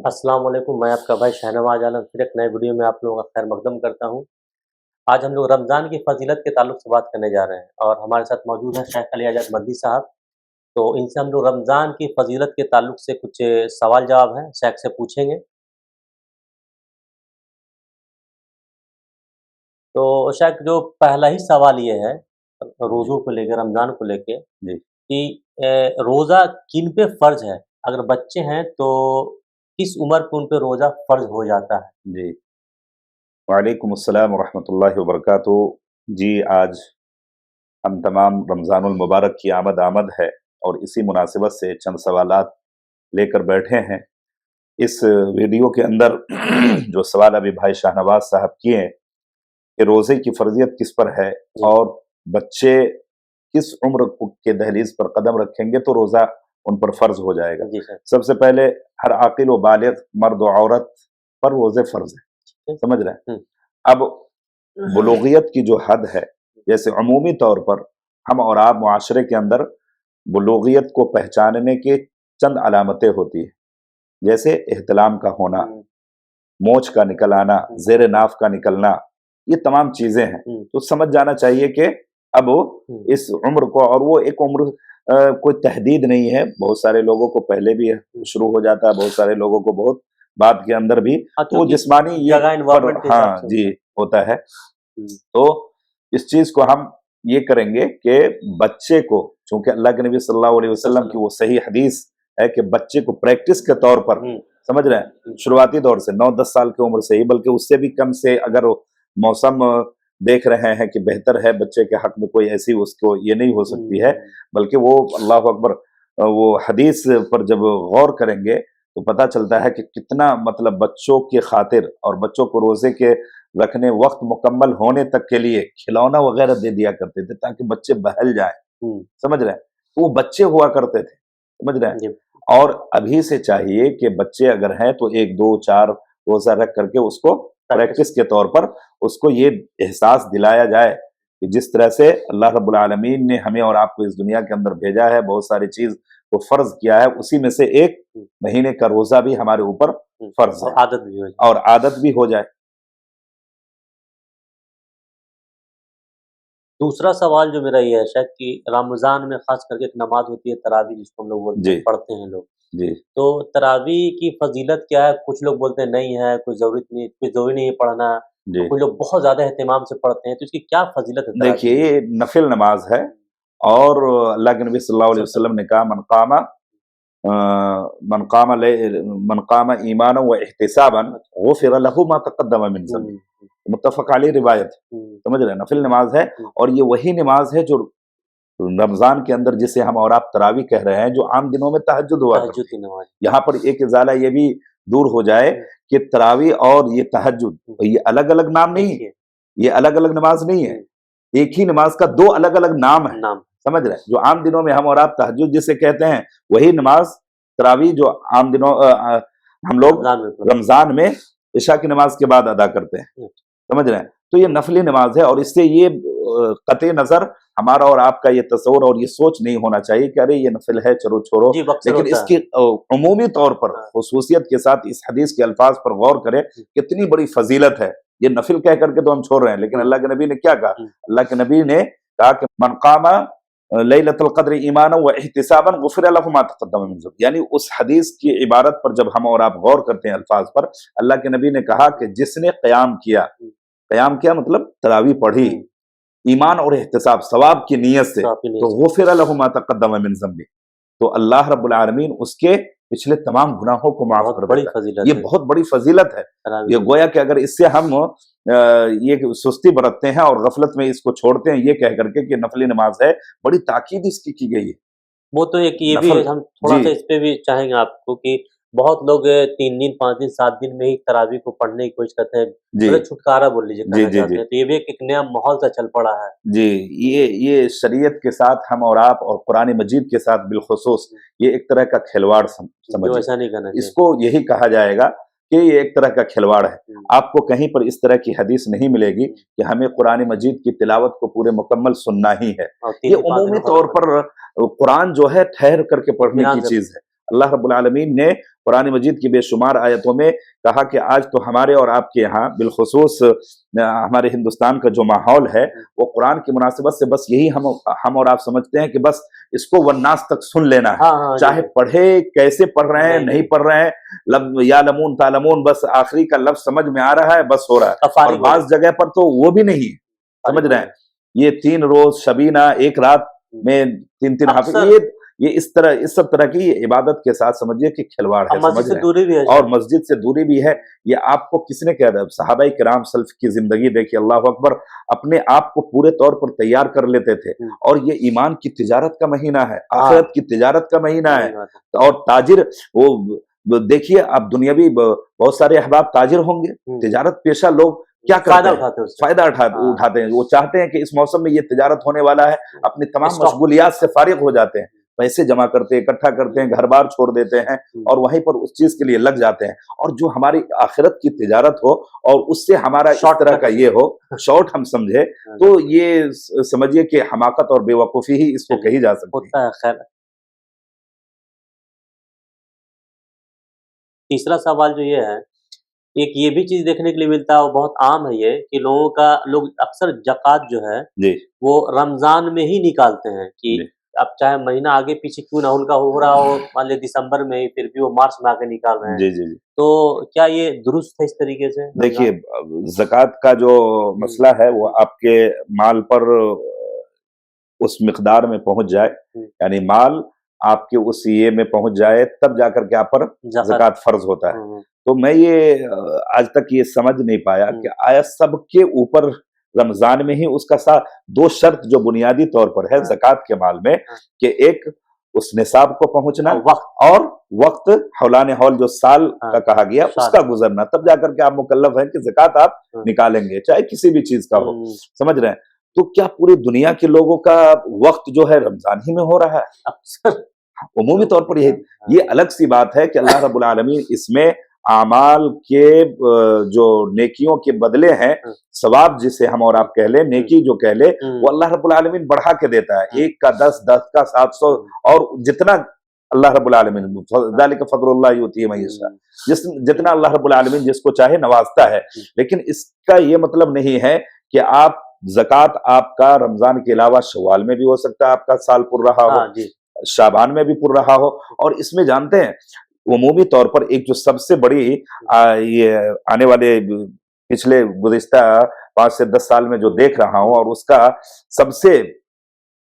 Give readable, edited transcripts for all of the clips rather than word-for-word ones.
अस्सलाम वालेकुम। मैं आपका भाई शाहनवाज आलम फिर एक नए वीडियो में आप लोगों का खैर मकदम करता हूँ। आज हम लोग रमज़ान की फ़जीलत के ताल्लुक से बात करने जा रहे हैं और हमारे साथ मौजूद हैं शेख अली आज़ाद मदनी साहब। तो इनसे हम लोग रमज़ान की फ़जीलत के ताल्लुक से कुछ सवाल जवाब हैं शेख से पूछेंगे। तो शेख जो पहला ही सवाल ये है रोज़ों को लेके, रमज़ान को लेके जी कि रोज़ा किन पे फ़र्ज़ है? अगर बच्चे हैं तो किस उम्र पे उन पे रोज़ा फ़र्ज़ हो जाता है? जी। वालेकुम अस्सलाम वरहमतुल्लाहि वबरकातुहू। जी, आज हम तमाम रमज़ानुल मुबारक की आमद आमद है और इसी मुनासिबत से चंद सवालात लेकर बैठे हैं। इस वीडियो के अंदर जो सवाल अभी भाई शाहनवाज साहब किए हैं कि रोज़े की फ़र्ज़ियत किस पर है जी, और बच्चे किस उम्र के दहलीज़ पर कदम रखेंगे तो रोज़ा उन पर फ़र्ज़ हो जाएगा। जी सर। सबसे पहले हर आक़िल व बालिग़ मर्द व औरत पर रोज़े फ़र्ज़ है, समझ रहे हैं? हुँ। अब बुलूगियत की जो हद है, जैसे अमूमी तौर पर हम और आप मुआशरे के अंदर बुलूगियत को पहचानने की चंद अलामतें होती हैं, जैसे इहतिलाम का होना, हुँ, मोछ का निकल आना, हुँ, ज़ेर नाफ का निकलना, ये तमाम चीज़ें हैं। हुँ, तो समझ जाना चाहिए कि अब हुँ, इस उम्र को, और वो एक उम्र कोई तहदीद नहीं है, बहुत सारे लोगों को पहले भी हुँ। शुरू हो जाता है, बहुत सारे लोगों को बहुत बाद के अंदर भी, हाँ, तो वो चूँकि जिस्मानी ये जगह पर, एनवायरनमेंट के हिसाब हाँ से जी, होता है। होता है। हुँ, तो इस चीज़ को हम ये करेंगे कि बच्चे को, चूँकि अल्लाह के नबी सल्लल्लाहु अलैहि वसल्लम की वसल्लम। वो सही हदीस है कि बच्चे को प्रैक्टिस के तौर पर, हुँ, समझ रहे हैं, हुँ, शुरुआती दौर से 9-10 साल की उम्र से ही, बल्कि उससे भी कम से, अगर मौसम देख रहे हैं कि बेहतर है, बच्चे के हक में कोई ऐसी उसको ये नहीं हो सकती है, हुँ, बल्कि वो अल्लाहु अकबर, वो हदीस पर जब गौर करेंगे तो पता चलता है कि कितना, मतलब बच्चों की खातिर और बच्चों को रोज़े के रखने, वक्त मुकम्मल होने तक के लिए खिलौना वगैरह दे दिया करते थे ताकि बच्चे बहल जाएं, हुँ, समझ रहे हैं? तो वो बच्चे हुआ करते थे, समझ रहे हैं? जी, और अभी से चाहिए कि बच्चे अगर हैं तो 1, 2, 4 रोज़ा रख करके उसको प्रैक्टिस। प्रैक्टिस के तौर पर उसको ये एहसास दिलाया जाए कि जिस तरह से अल्लाह रब्बुल आलमीन ने हमें और आपको इस दुनिया के अंदर भेजा है, बहुत सारी चीज़ को फ़र्ज़ किया है, उसी में से एक हुँ, महीने का रोज़ा भी हमारे ऊपर हुँ, फ़र्ज़ और है, आदत भी हो जाए। और आदत भी हो जाए। दूसरा सवाल जो मेरा ये है शायद कि रमज़ान में ख़ास करके एक नमाज़ होती है तरावी जिसको हम लोग बोलते जी, हैं, पढ़ते हैं लोग। जी। तो तरावी की फ़ज़ीलत क्या है? कुछ लोग बोलते हैं नहीं है, कोई ज़रूरी नहीं है पढ़ना, जी। और कुछ लोग बहुत ज़्यादा एहतिमाम से पढ़ते हैं, तो इसकी क्या फ़ज़ीलत है तरावी देखिए, की? ये नफ़िल नमाज़ है हुँ, और अल्लाह के नबी सल्लल्लाहु अलैहि सल्लल्लाहु वसल्लम ने कहा, अ, मन कामा ईमानन व इहतिसाबन अच्छा। गुफ़िर लहू मा तक़द्दम मिन ज़म्बी। हुँ, हुँ, मुत्तफ़क़ अलैह रिवायत है, हुँ, समझ रहे हैं? नफ़िल नमाज़ है, हुँ, और ये वही नमाज़ है जो रमज़ान के अंदर, जिसे हम और आप तरावी कह रहे हैं, जो आम दिनों में तहज्जुद हुआ तहज्जुद करती की नमाज़। है। यहाँ पर एक इज़ाला ये भी दूर हो जाए हुँ, कि तरावी और ये तहज्जुद, हुँ, ये अलग-अलग नाम एक नहीं है, ही है। ये अलग-अलग नमाज़ नहीं है। हुँ, एक ही नमाज का 2 अलग-अलग नाम है, नाम। समझ रहे हैं? जो आम दिनों में हम और आप तहज्जुद जिसे कहते हैं, वही नमाज तरावी जो आम दिनों हम लोग रमज़ान में पढ़ते रमज़ान में इशा की नमाज के बाद अदा करते हैं, हैं। समझ रहे हैं? तो ये नफ़ली नमाज है, और इससे ये कतई नज़र हमारा और आपका ये तसव्वुर और ये सोच नहीं होना चाहिए कि अरे ये नफ़िल है, चलो छोड़ो। जी, अक्सर लेकिन होता है। इसकी उमूमी तौर पर हाँ, ख़ुसूसियत के साथ इस हदीस के अल्फ़ाज़ पर गौर करें, हुँ, कितनी बड़ी फ़ज़ीलत है। ये नफ़िल कह कर के तो हम छोड़ रहे हैं, लेकिन हुँ, अल्लाह के नबी ने क्या कहा? हुँ, अल्लाह के नबी ने कहा कि मन कामा लैलतुल क़द्र ईमानन व इहतिसाबन गुफ़िर लहू मा तक़द्दम मिन ज़म्बि। यानी उस हदीस की इबारत पर जब हम और आप गौर करते हैं अल्फाज पर, अल्लाह के नबी ने कहा कि जिसने हुँ, क़याम किया मतलब तरावी पढ़ी, हुँ, ईमान और एहतिसाब सवाब की नीयत से, साफ़ ही नहीं तो गुफ़िर लहू मा तक़द्दम मिन ज़म्बि, तो अल्लाह रब्बुल आलमीन उसके पिछले तमाम गुनाहों को माफ बहुत कर बड़ी देता है। फ़ज़ीलत ये है बहुत बड़ी फजीलत है। तरावी ये की। गोया कि अगर इससे हम ये सुस्ती बरतते हैं और गफलत में इसको छोड़ते हैं, ये कह करके कि नफली नमाज है, बड़ी ताकीद इसकी की गई है। वो तो एक ये भी है, नफल, हम जी थोड़ा-सा इस पे भी चाहेंगे आपको कि बहुत लोग 3 दिन, 5 दिन, 7 दिन में ही तरावी को पढ़ने की कोशिश करते हैं। जी मतलब छुटकारा बोल लीजिए जी कहना जी जी चाहते हैं। तो ये भी एक नया माहौल सा चल पड़ा है। जी, ये शरीयत के साथ हम और आप और कुरान मजीद के साथ बिलखुसूस ये एक तरह का खिलवाड़ जो समझिए। ऐसा नहीं करना चाहिए। इसको यही कहा जाएगा कि ये एक तरह का खिलवाड़ है। हुँ, आपको कहीं पर इस तरह की हदीस नहीं मिलेगी हुँ, कि हमें कुरान मजीद की तिलावत को पूरे मुकम्मल सुनना ही है। और 3 ये दिन, 5 दिन उमूमी में खत्म तौर करना पर कुरान जो है ठहर करके है, पढ़ने इत्मीनान की से चीज़ है। अल्लाह रब्बुल आलमीन ने कुरान मजीद की बेशुमार आयतों में कहा कि आज तो हमारे और आपके यहाँ बिलखुसूस हमारे हिंदुस्तान का जो माहौल है वो कुरान की मुनासिबत से बस यही हम और आप समझते हैं कि बस इसको वन्नास तक सुन लेना है। हाँ, चाहे पढ़े, कैसे पढ़ रहे हैं, नहीं पढ़ रहे हैं, या लमून तालमून, बस आखिरी का लफ्ज समझ में आ रहा है, बस हो रहा है। और बाज जगह पर तो वो भी नहीं, समझ रहे हैं, ये 3 रोज शबीना एक रात में 3-3 हाफिज, ये इस सब तरह की इबादत के साथ समझिए कि खिलवाड़ है, मस्जिद से दूरी भी है, और मस्जिद से दूरी भी है। ये आपको किसने कह दिया? सहाबाई किराम सल्फ की जिंदगी देखिए, अल्लाह अकबर, अपने आप को पूरे तौर पर तैयार कर लेते थे। और ये ईमान की तिजारत का महीना है, आखिरत की तिजारत का महीना है। और ताजिर, वो देखिए आप दुनियावी बहुत सारे अहबाब ताजिर होंगे, तिजारत पेशा लोग क्या करते हैं? फायदा उठाते हैं। वो चाहते हैं कि इस मौसम में ये तिजारत होने वाला है, अपनी तमाम मशगूलियात से फारिग हो जाते हैं, पैसे जमा करते हैं, इकट्ठा करते हैं, घर बार छोड़ देते हैं और वहीं पर उस चीज के लिए लग जाते हैं। और जो हमारी आखिरत की तिजारत हो और उससे हमारा इस तरह का ये हो, शॉर्ट हम समझे, तो ये समझिए कि हमाकत और बेवकूफी ही इसको कही जा सकती है। खैर, तीसरा सवाल जो ये है, एक ये भी चीज देखने के लिए मिलता है और बहुत आम है ये कि लोग अक्सर ज़कात जो है वो रमजान में ही निकालते हैं कि अब चाहे महीना आगे पीछे क्यों ना उनका हो रहा हो, मान लीजिए दिसंबर में ही, फिर भी वो मार्च में आके निकाल रहे हैं। जी। तो क्या ये दुरुस्त है इस तरीके से? देखिए, ज़कात का जो मसला है वो आपके माल पर उस मिकदार में पहुंच जाए, यानी माल आपके उस ये में पहुंच जाए, तब जाकर के आप पर ज़कात फर्ज होता है। तो मैं ये आज तक ये समझ नहीं पाया कि आया सबके ऊपर रमजान में ही उसका साथ 2 शर्त जो बुनियादी तौर पर है ज़कात के माल में, कि एक उस निसाब को पहुंचना और वक्त हौलाने हौल जो साल का कहा गया उसका गुजरना, तब जाकर के आप मुकल्लफ हैं कि ज़कात आप निकालेंगे, चाहे किसी भी चीज का हो, समझ रहे हैं। तो क्या पूरी दुनिया के लोगों का वक्त जो है रमजान ही में हो रहा है? उमूमी तौर पर ये अलग सी बात है कि अल्लाह रब्बुल आलमीन इसमें आमाल के जो नेकियों के बदले हैं, सवाब जिसे हम और आप कह ले, नेकी जो कह ले, वो अल्लाह रब्बुल आलमीन बढ़ा के देता है। 1 का 10, 10 का 700, और जितना अल्लाह रब्बुल आलमीन, ज़ालिका फ़ज़्लुल्लाह युतीहि मन यशा, जितना अल्लाह रब्बुल आलमीन जिसको चाहे नवाजता है। लेकिन इसका ये मतलब नहीं है कि आप ज़कात आपका रमजान के अलावा शव्वाल में भी हो सकता है, आपका साल पुर रहा हो, शाबान में भी पुर रहा हो। और इसमें जानते हैं उमूमी तौर पर एक जो सबसे बड़ी ये आने वाले पिछले गुज़िश्ता 5 से 10 साल में जो देख रहा हूं, और उसका सबसे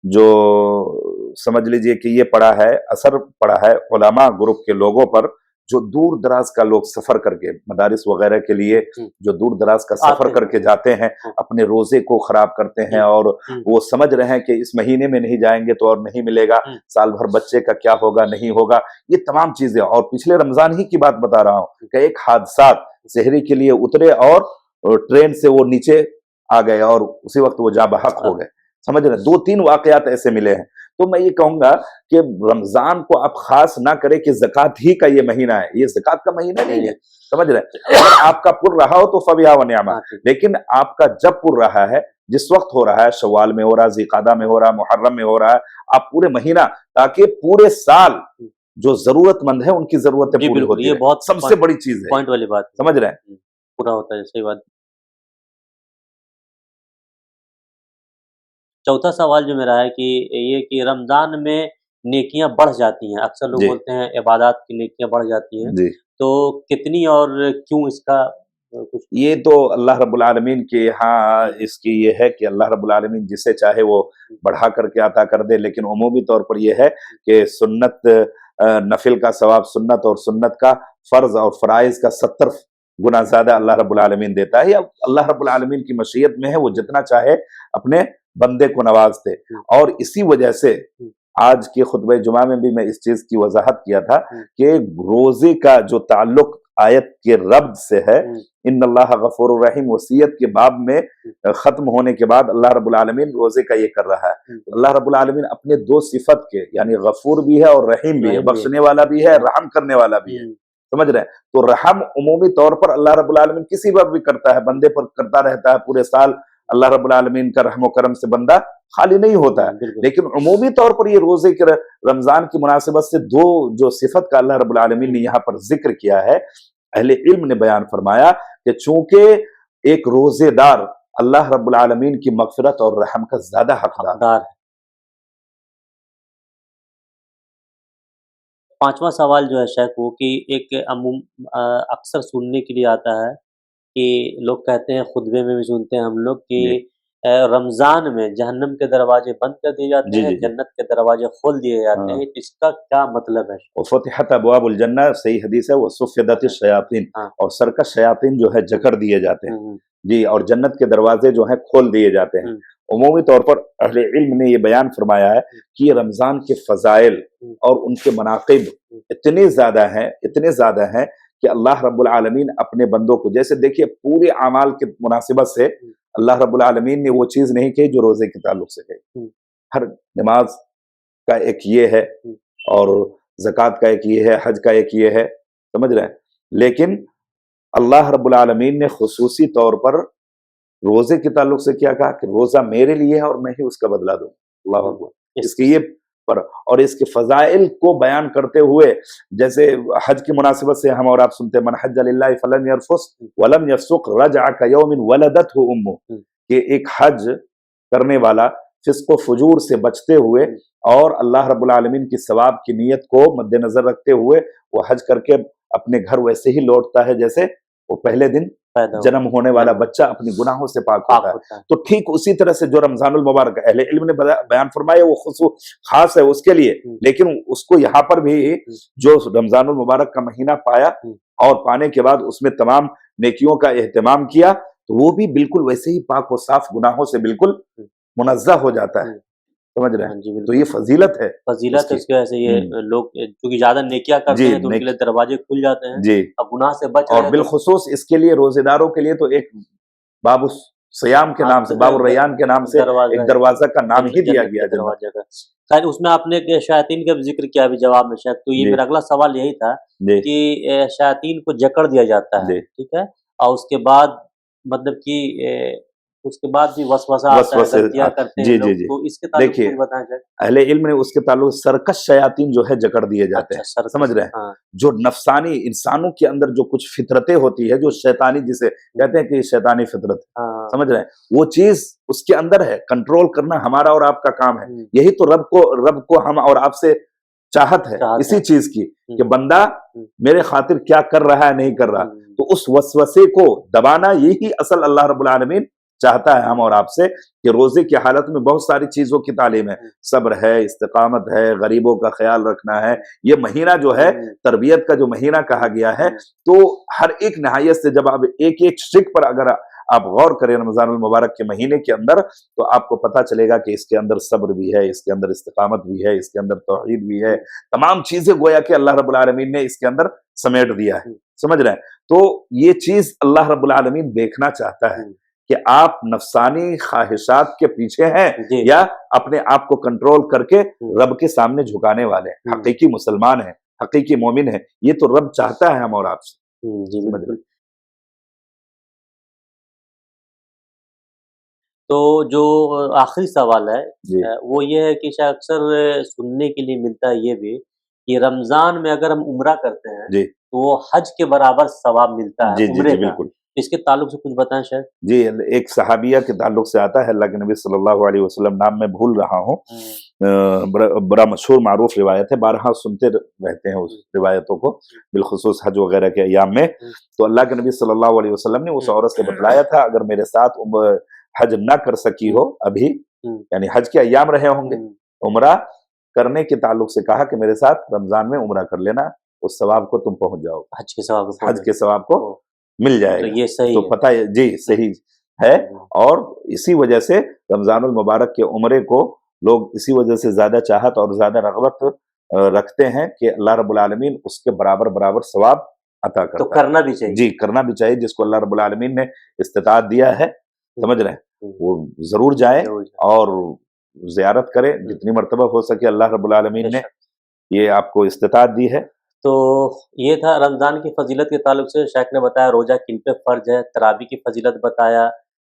जो समझ लीजिए कि ये पड़ा है, असर पड़ा है उलमा ग्रुप के लोगों पर, जो दूर दराज का लोग सफर करके मदारिस वगैरह के लिए जो दूर दराज का सफर करके जाते हैं, अपने रोजे को खराब करते हैं, और वो समझ रहे हैं कि इस महीने में नहीं जाएंगे तो और नहीं मिलेगा, साल भर बच्चे का क्या होगा, नहीं होगा, ये तमाम चीजें। और पिछले रमजान ही की बात बता रहा हूँ कि एक हादसा, शहरी के लिए उतरे और ट्रेन से वो नीचे आ गए और उसी वक्त वो जा बहक हो गए, समझ रहे। 2-3 वाकयात ऐसे मिले हैं। तो मैं ये कहूंगा कि रमजान को आप खास ना करें कि ज़कात ही का ये महीना है, ये ज़कात का महीना नहीं है, समझ रहे। अगर आपका पुर रहा हो तो फबिहा व निअमा, लेकिन आपका जब पुर रहा है, जिस वक्त हो रहा है, शव्वाल में हो रहा है, ज़िक़ादा में हो रहा है, मुहर्रम में हो रहा है, आप पूरे महीना, ताकि पूरे साल जो जरूरतमंद है उनकी जरूरतें पूरी होती है। बहुत सबसे बड़ी चीज है, पॉइंट वाली बात, समझ रहे हैं, पूरा होता है, सही बात। चौथा सवाल जो मेरा है कि ये कि रमजान में नेकियां बढ़ जाती हैं, अक्सर लोग बोलते हैं इबादत की नेकियां बढ़ जाती हैं, तो कितनी और क्यों, इसका कुछ? ये तो अल्लाह रब्बुल आलमीन के यहाँ इसकी ये है कि अल्लाह रब्बुल आलमीन जिसे चाहे वो बढ़ा करके अता कर दे, लेकिन उमूमी तौर पर यह है कि सुन्नत नफिल का सवाब सुन्नत और सुन्नत का फर्ज और फराइज का 70 गुना ज्यादा अल्लाह रब्बुल आलमीन देता है। या अल्लाह रब्बुल आलमीन की मशीयत में है, वो जितना चाहे अपने बंदे को नवाज दे। और इसी वजह से आज के खुतबे जुमा में भी मैं इस चीज की वजाहत किया था कि रोजे का जो ताल्लुक आयत के रब्द से है, इन्नल्लाह गफूरुर रहीम, वसीयत के बाब में खत्म होने के बाद अल्लाह रब्बुल आलमीन रोजे का ये कर रहा है। अल्लाह रब्बुल आलमीन अपने 2 सिफत के, यानी गफूर भी है और रहीम भी है, बख्शने वाला भी है, रहम करने वाला भी है, समझ रहे हैं। तो रहम उमूमी तौर पर अल्लाह रब्बुल आलमीन किसी पर भी करता है, बंदे पर करता रहता है पूरे साल, अल्लाह रब्बुल आलमीन का रहम करम से बंदा खाली नहीं होता है। बिल्कुल। लेकिन उमूमी तौर पर ये रोजे के रमजान की मुनासिबत से दो जो सिफत का अल्लाह रब्बुल आलमीन ने यहाँ पर जिक्र किया है, अहले इल्म ने बयान फरमाया कि चूंकि एक रोजेदार अल्लाह रब्बुल आलमीन की मगफिरत और रहम का ज्यादा हकदार है। पांचवा सवाल जो है शेख वो कि एक अक्सर सुनने के लिए आता है कि लोग कहते हैं, खुतबे में भी सुनते हैं हम लोग कि जी रमजान में जहन्नम के दरवाजे बंद कर दिए जाते जी हैं, जी जी जन्नत के दरवाजे खोल दिए जाते हाँ। हैं। इसका क्या मतलब है? वफ़तिहत अबवाबुल जन्नह, सही हदीस है, वसुफ़िदतिश शयातीन, हाँ। और सरकश शयातीन जो है जकड़ दिए जाते हैं। हम्म, जी, और जन्नत के दरवाजे जो हैं खोल दिए जाते हैं। हम्म, उमूमी तौर पर अहले इल्म ने ये बयान फरमाया है कि ये रमज़ान के फ़ज़ाइल हम्म, और उनके मनाक़िब इतने ज़्यादा हैं कि अल्लाह रब्बुल आलमीन अपने बंदों को, जैसे देखिए पूरे अमाल की मुनासिबत से अल्लाह रब्बुल आलमीन ने वो चीज़ नहीं कही जो रोज़े के ताल्लुक से कही। हर नमाज का एक ये है, और ज़कात का एक ये है, हज का एक ये है, समझ रहे हैं। लेकिन अल्लाह रब्बुल आलमीन ने खुसूसी तौर पर रोजे के ताल्लुक से क्या कहा कि रोजा मेरे लिए है और मैं ही उसका बदला दूंगा। अल्लाह अकबर। इसके ये पर और इसके फजाइल को बयान करते हुए, जैसे हज की मुनासिबत से हम और आप सुनते हैं, मन हज्ज लिल्लाहि फलन यरफुस वलम यफसुक रजअ कयौमिन वलदतहु उम्मु, कि एक हज करने वाला फिस्को फुजूर से बचते हुए और अल्लाह रब्बुल आलमीन की सवाब की नीयत को मद्देनजर रखते हुए वो हज करके अपने घर वैसे ही लौटता है जैसे वो पहले दिन जन्म होने वाला बच्चा अपनी गुनाहों से पाक होता है। तो ठीक उसी तरह से जो रमजानुल मुबारक अहले इल्म ने बयान फरमाया वो खास है उसके लिए, लेकिन उसको यहाँ पर भी जो रमजानुल मुबारक का महीना पाया और पाने के बाद उसमें तमाम नेकियों का एहतमाम किया, तो वो भी बिल्कुल वैसे ही पाक और साफ गुनाहों से बिल्कुल मुनज़्ज़ह हो जाता है। समझ रहे हैं? तो ये फजीलत है, फजीलत है उसकी वजह से ये लोग क्योंकि ज्यादा नेकियां करते हैं तो उनके लिए दरवाजे खुल जाते हैं जी, अब गुनाह से बच और बिलखुसूस इसके लिए रोजेदारों के लिए तो एक बाबू सयाम के नाम से, बाबू रैयान के नाम से एक दरवाजा का नाम ही दिया गया दरवाजा का। खैर उसमें आपने शयातीन का भी जिक्र किया अभी जवाब में शेख, तो ये मेरा अगला सवाल यही था कि शयातीन को जकड़ दिया जाता है, ठीक है, और उसके बाद मतलब कि उसके बाद भी वसवसा आता है, गलतियां करते हैं लोग, तो इसके ताल्लुक से बताएं शेख। अहले इल्म ने उसके ताल्लुक सरकश शयातीन जो है जकड़ दिए जाते हैं, समझ रहे हैं, जो नफसानी इंसानों के अंदर जो कुछ फितरतें होती है, जो शैतानी जिसे कहते हैं कि शैतानी फितरत, समझ रहे हैं, वो चीज उसके अंदर है, कंट्रोल करना हमारा और आपका काम है। यही तो रब को हम और आपसे चाहत है इसी चीज की कि बंदा मेरे खातिर क्या कर रहा है नहीं कर रहा, तो उस वसवसे को दबाना यही असल अल्लाह रब्बुल आलमीन चाहता है हम और आपसे, कि रोजे की हालत में बहुत सारी चीजों की तालीम है, सब्र है, इस्तिकामत है, गरीबों का ख्याल रखना है। ये महीना जो है तरबियत का जो महीना कहा गया है, तो हर एक नहायत से जब आप एक एक शिक पर अगर आप गौर करें रमजानुल मुबारक के महीने के अंदर, तो आपको पता चलेगा कि इसके अंदर सब्र भी है, इसके अंदर इस्तिकामत भी है, इसके अंदर तौहीद भी है, तमाम चीजें गोया कि अल्लाह रब्बुल आलमीन ने इसके अंदर समेट दिया है, समझ रहे हैं। तो ये चीज अल्लाह रब्बुल आलमीन देखना चाहता है कि आप नफसानी ख्वाहिशात के पीछे हैं या अपने आप को कंट्रोल करके रब के सामने झुकाने वाले हैं, हकीकी मुसलमान हैं, हकीकी मोमिन हैं। ये तो रब चाहता है हम और आपसे। तो जो आखिरी सवाल है वो ये है कि शायद अक्सर सुनने के लिए मिलता है ये भी कि रमजान में अगर हम उम्रा करते हैं तो वो हज के बराबर सवाब मिलता है उम्रे का। इसके ताल्लुक से कुछ बताएं शायद। जी, एक सहाबिया के ताल्लुक से आता है, अल्लाह के नबी सल्लल्लाहु अलैहि वसल्लम, नाम मैं भूल रहा हूँ, बड़ा मशहूर मारूफ रिवायत है, बारहा सुनते रहते हैं उस रिवायतों को, बिलखुसूस हज वगैरह के अयाम में। तो अल्लाह के नबी सल्लल्लाहु अलैहि वसल्लम ने उस औरत से बतलाया था, अगर मेरे साथ हज न कर सकी हो अभी, यानी हज के अयाम रहे होंगे, उम्रा करने के ताल्लुक से कहा कि मेरे साथ रमजान में उम्रा कर लेना, उस सवाब को तुम पहुंच जाओ, हज के सवाब को मिल जाएगा। तो ये सही तो पता है जी, सही है। और इसी वजह से रमजानुल मुबारक के उम्रे को लोग इसी वजह से ज्यादा चाहत और ज्यादा रगबत रखते हैं कि अल्लाह रब्बुल आलमीन उसके बराबर बराबर सवाब अता करता है। तो करना भी चाहिए। जी, करना भी चाहिए, जिसको अल्लाह रब्बुल आलमीन ने इस्तिताअत दिया है, समझ रहे हैं, वो जरूर जाए और ज़ियारत करें जितनी मर्तबा हो सके। अल्लाह रब्बुल आलमीन ने ये आपको इस्तिताअत दी है। तो ये था रमज़ान की फ़जीलत के ताल्लुक से शेख ने बताया रोज़ा किन पे फ़र्ज है, तरावी की फ़जीलत बताया,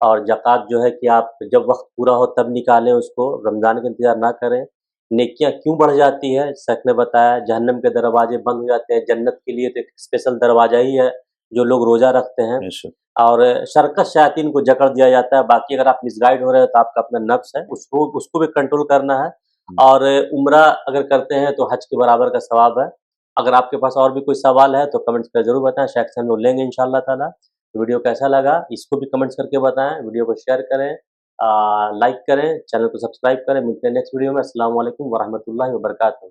और ज़कात जो है कि आप जब वक्त पूरा हो तब निकालें उसको, रमज़ान का इंतज़ार ना करें। नेकियां क्यों बढ़ जाती है, शेख ने बताया जहन्नम के दरवाजे बंद हो जाते हैं, जन्नत के लिए तो एक स्पेशल दरवाज़ा ही है जो लोग रोज़ा रखते हैं। बेशक। और शरकत शयातीन को जकड़ दिया जाता है। बाकी अगर आप मिसगाइड हो रहे हो तो आपका अपना नफ्स है, उसको भी कंट्रोल करना है। और उम्रा अगर करते हैं तो हज के बराबर का सवाब है। अगर आपके पास और भी कोई सवाल है तो कमेंट्स कर ज़रूर बताएं, शेख से हम लोग लेंगे इंशाअल्लाह ताला। वीडियो कैसा लगा इसको भी कमेंट्स करके बताएं, वीडियो को शेयर करें, लाइक करें, चैनल को सब्सक्राइब करें। मिलते हैं नेक्स्ट वीडियो में। अस्सलाम वालेकुम वरहमतुल्लाहि वबरकातुहू।